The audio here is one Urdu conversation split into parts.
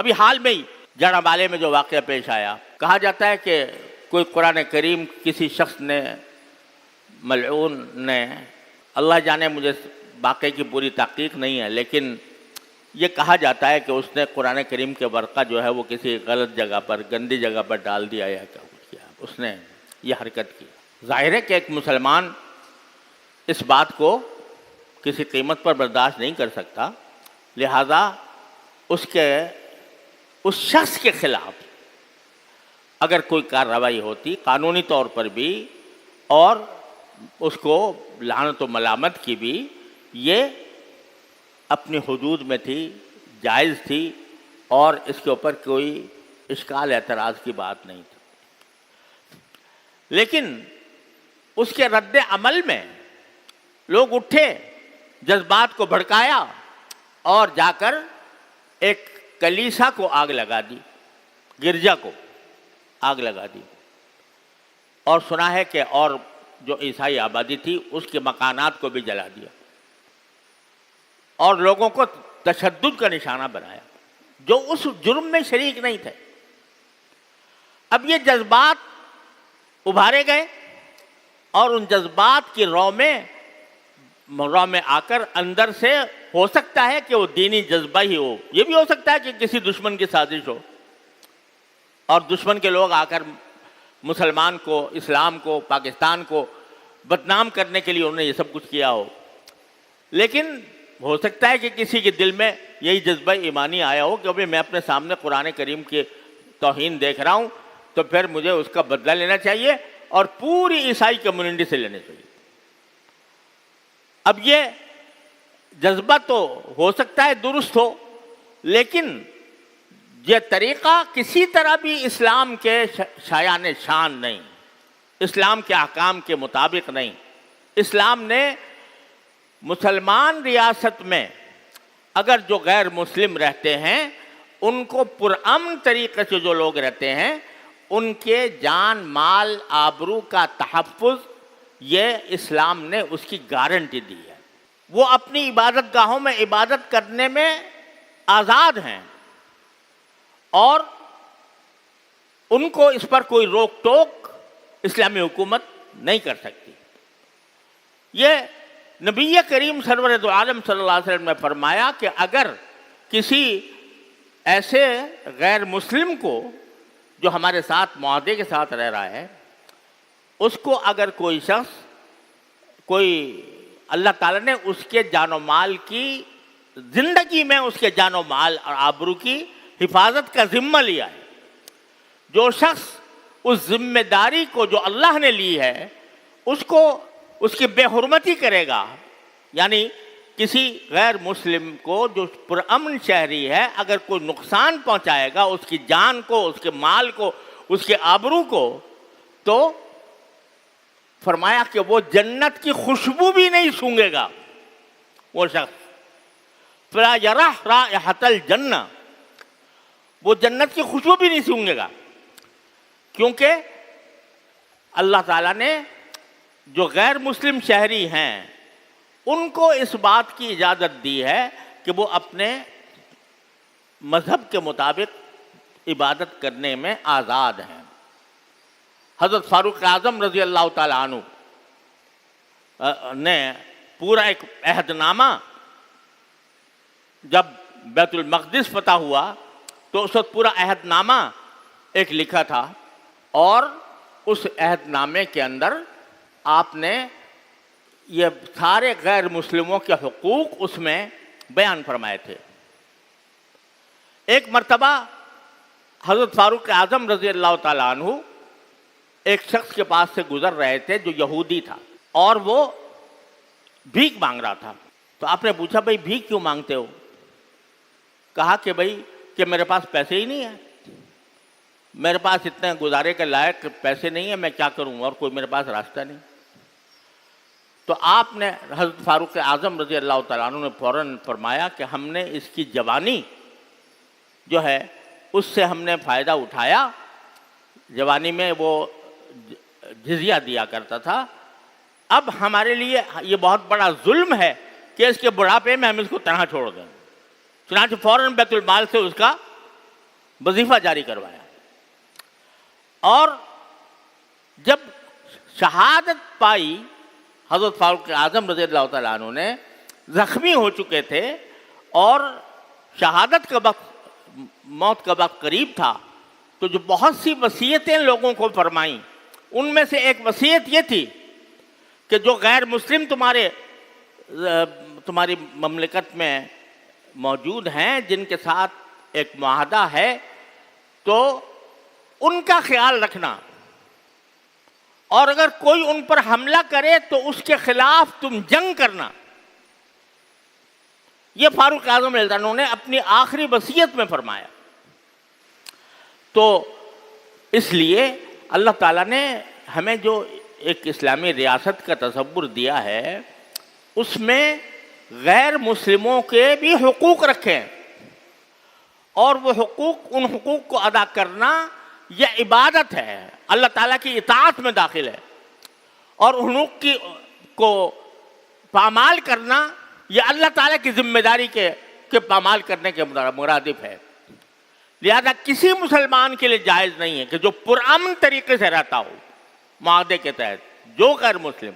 ابھی حال میں ہی جڑابالے میں جو واقعہ پیش آیا، کہا جاتا ہے کہ کوئی قرآن کریم کسی شخص نے، ملعون نے، اللہ جانے مجھے واقعے کی پوری تحقیق نہیں ہے، لیکن یہ کہا جاتا ہے کہ اس نے قرآن کریم کے ورقہ جو ہے وہ کسی غلط جگہ پر، گندی جگہ پر ڈال دیا یا کیا کچھ کیا، اس نے یہ حرکت کی۔ ظاہر ہے کہ ایک مسلمان اس بات کو کسی قیمت پر برداشت نہیں کر سکتا، لہذا اس شخص کے خلاف اگر کوئی کارروائی ہوتی قانونی طور پر بھی اور اس کو لعنت و ملامت کی بھی، یہ اپنی حدود میں تھی، جائز تھی، اور اس کے اوپر کوئی اشکال اعتراض کی بات نہیں تھی۔ لیکن اس کے رد عمل میں لوگ اٹھے، جذبات کو بھڑکایا اور جا کر ایک کلیسا کو آگ لگا دی، گرجا کو آگ لگا دی، اور سنا ہے کہ اور جو عیسائی آبادی تھی اس کے مکانات کو بھی جلا دیا اور لوگوں کو تشدد کا نشانہ بنایا جو اس جرم میں شریک نہیں تھے۔ اب یہ جذبات ابھارے گئے اور ان جذبات کی رو میں آ کر اندر سے ہو سکتا ہے کہ وہ دینی جذبہ ہی ہو، یہ بھی ہو سکتا ہے کہ کسی دشمن کی سازش ہو اور دشمن کے لوگ آ کر مسلمان کو، اسلام کو، پاکستان کو بدنام کرنے کے لیے انہوں نے یہ سب کچھ کیا ہو۔ لیکن ہو سکتا ہے کہ کسی کے دل میں یہی جذبہ ایمانی آیا ہو کہ ابھی میں اپنے سامنے قرآن کریم کی توہین دیکھ رہا ہوں تو پھر مجھے اس کا بدلہ لینا چاہیے اور پوری عیسائی کمیونٹی سے لینا چاہیے۔ اب یہ جذبہ تو ہو سکتا ہے درست ہو، لیکن یہ طریقہ کسی طرح بھی اسلام کے شایان شان نہیں، اسلام کے احکام کے مطابق نہیں۔ اسلام نے مسلمان ریاست میں اگر جو غیر مسلم رہتے ہیں ان کو پرامن طریقے سے جو لوگ رہتے ہیں ان کے جان، مال، آبرو کا تحفظ، یہ اسلام نے اس کی گارنٹی دی ہے۔ وہ اپنی عبادت گاہوں میں عبادت کرنے میں آزاد ہیں اور ان کو اس پر کوئی روک ٹوک اسلامی حکومت نہیں کر سکتی۔ یہ نبی کریم سرور دو عالم صلی اللہ علیہ وسلم نے فرمایا کہ اگر کسی ایسے غیر مسلم کو جو ہمارے ساتھ معاہدے کے ساتھ رہ رہا ہے، اس کو اگر کوئی شخص، اللہ تعالیٰ نے اس کے جان و مال کی، زندگی میں اس کے جان و مال اور آبرو کی حفاظت کا ذمہ لیا ہے، جو شخص اس ذمہ داری کو جو اللہ نے لی ہے اس کی بے حرمتی کرے گا، یعنی کسی غیر مسلم کو جو پرامن شہری ہے اگر کوئی نقصان پہنچائے گا اس کی جان کو، اس کے مال کو، اس کے آبرو کو، تو فرمایا کہ وہ جنت کی خوشبو بھی نہیں سونگے گا وہ شخص، فلا یرح رائحۃ الجنہ، وہ جنت کی خوشبو بھی نہیں سونگے گا، کیونکہ اللہ تعالیٰ نے جو غیر مسلم شہری ہیں ان کو اس بات کی اجازت دی ہے کہ وہ اپنے مذہب کے مطابق عبادت کرنے میں آزاد ہیں۔ حضرت فاروق اعظم رضی اللہ تعالیٰ عنہ نے پورا ایک عہد نامہ، جب بیت المقدس فتح ہوا تو اس وقت پورا عہد نامہ ایک لکھا تھا، اور اس عہد نامے کے اندر آپ نے یہ سارے غیر مسلموں کے حقوق اس میں بیان فرمائے تھے۔ ایک مرتبہ حضرت فاروق اعظم رضی اللہ تعالیٰ عنہ ایک شخص کے پاس سے گزر رہے تھے جو یہودی تھا اور وہ بھیک مانگ رہا تھا، تو آپ نے پوچھا بھائی بھیک کیوں مانگتے ہو؟ کہا کہ بھائی کہ میرے پاس پیسے ہی نہیں ہیں، میرے پاس اتنے گزارے کے لائق پیسے نہیں ہیں، میں کیا کروں اور کوئی میرے پاس راستہ نہیں۔ تو آپ نے حضرت فاروق اعظم رضی اللہ تعالیٰ عنہ نے فوراً فرمایا کہ ہم نے اس کی جوانی جو ہے اس سے ہم نے فائدہ اٹھایا، جوانی میں وہ جزیہ دیا کرتا تھا، اب ہمارے لیے یہ بہت بڑا ظلم ہے کہ اس کے بڑھاپے میں ہم اس کو تنہا چھوڑ دیں، چنانچہ فوراً بیت المال سے اس کا وظیفہ جاری کروایا، اور جب شہادت پائی حضرت فاروق اعظم رضی اللہ تعالیٰ عنہ نے، زخمی ہو چکے تھے اور شہادت کا وقت، موت کا وقت قریب تھا، تو جو بہت سی وصیتیں لوگوں کو فرمائیں، ان میں سے ایک وصیت یہ تھی کہ جو غیر مسلم تمہاری مملکت میں موجود ہیں، جن کے ساتھ ایک معاہدہ ہے، تو ان کا خیال رکھنا، اور اگر کوئی ان پر حملہ کرے تو اس کے خلاف تم جنگ کرنا۔ یہ فاروق اعظم رضی اللہ عنہ نے اپنی آخری وصیت میں فرمایا۔ تو اس لیے اللہ تعالیٰ نے ہمیں جو ایک اسلامی ریاست کا تصور دیا ہے، اس میں غیر مسلموں کے بھی حقوق رکھے ہیں، اور وہ حقوق، ان حقوق کو ادا کرنا یہ عبادت ہے، اللہ تعالیٰ کی اطاعت میں داخل ہے، اور حقوق کو پامال کرنا یہ اللہ تعالیٰ کی ذمہ داری کے پامال کرنے کے مرادف ہے۔ لہذا کسی مسلمان کے لیے جائز نہیں ہے کہ جو پرامن طریقے سے رہتا ہو معاہدے کے تحت، جو غیر مسلم،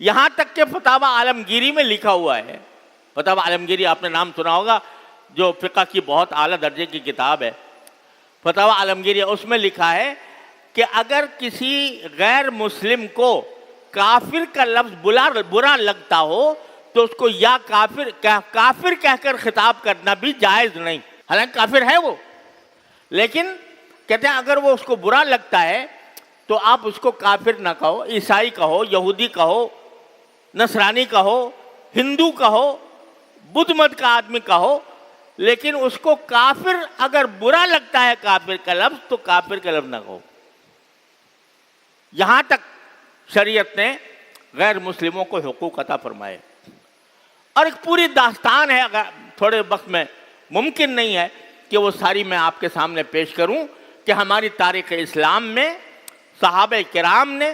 یہاں تک کہ فتاوی عالمگیری میں لکھا ہوا ہے، فتاوی عالمگیری آپ نے نام سنا ہوگا، جو فقہ کی بہت اعلیٰ درجے کی کتاب ہے، فتاوی عالمگیری، اس میں لکھا ہے کہ اگر کسی غیر مسلم کو کافر کا لفظ برا لگتا ہو تو اس کو یا کافر کہہ کر خطاب کرنا بھی جائز نہیں، حالانکہ کافر ہے وہ، لیکن کہتے ہیں اگر وہ اس کو برا لگتا ہے تو آپ اس کو کافر نہ کہو، عیسائی کہو، یہودی کہو، نصرانی کہو، ہندو کہو، بدھ مت کا آدمی کہو، لیکن اس کو کافر اگر برا لگتا ہے کافر کا لفظ تو کافر کا لفظ نہ کہو۔ یہاں تک شریعت نے غیر مسلموں کو حقوق عطا فرمائے، اور ایک پوری داستان ہے، اگر تھوڑے وقت میں ممکن نہیں ہے کہ وہ ساری میں آپ کے سامنے پیش کروں، کہ ہماری تاریخ اسلام میں صحابہ کرام نے،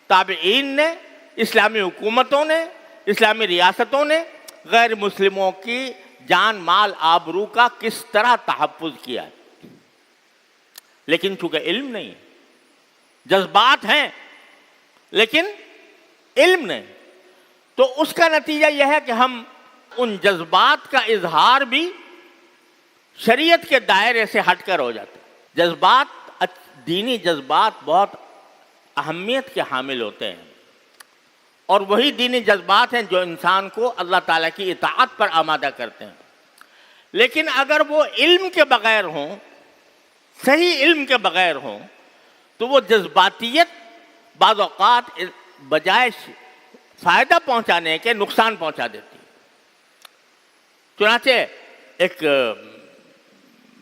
تابعین نے، اسلامی حکومتوں نے، اسلامی ریاستوں نے غیر مسلموں کی جان، مال، آبرو کا کس طرح تحفظ کیا ہے۔ لیکن چونکہ علم نہیں ہے، جذبات ہیں لیکن علم نہیں، تو اس کا نتیجہ یہ ہے کہ ہم ان جذبات کا اظہار بھی شریعت کے دائرے سے ہٹ کر ہو جاتے ہیں۔ جذبات، دینی جذبات بہت اہمیت کے حامل ہوتے ہیں، اور وہی دینی جذبات ہیں جو انسان کو اللہ تعالیٰ کی اطاعت پر آمادہ کرتے ہیں، لیکن اگر وہ علم کے بغیر ہوں، صحیح علم کے بغیر ہوں، تو وہ جذباتیت بعض اوقات بجائے فائدہ پہنچانے کے نقصان پہنچا دیتی ہے۔ چنانچہ ایک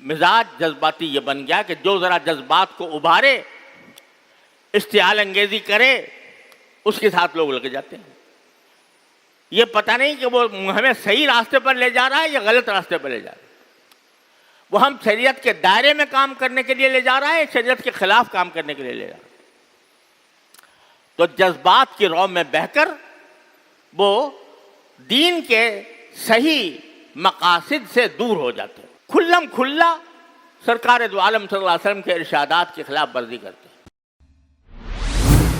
مزاج جذباتی یہ بن گیا کہ جو ذرا جذبات کو ابھارے، اشتعال انگیزی کرے، اس کے ساتھ لوگ لگ جاتے ہیں۔ یہ پتہ نہیں کہ وہ ہمیں صحیح راستے پر لے جا رہا ہے یا غلط راستے پر لے جا رہا ہے، وہ ہم شریعت کے دائرے میں کام کرنے کے لیے لے جا رہا ہے، شریعت کے خلاف کام کرنے کے لیے لے جا رہا ہے۔ تو جذبات کی رو میں بہہ کر وہ دین کے صحیح مقاصد سے دور ہو جاتے ہیں، کھلم کھلا سرکار دو عالم صلی اللہ علیہ وسلم کے ارشادات کی خلاف ورزی کرتے ہیں۔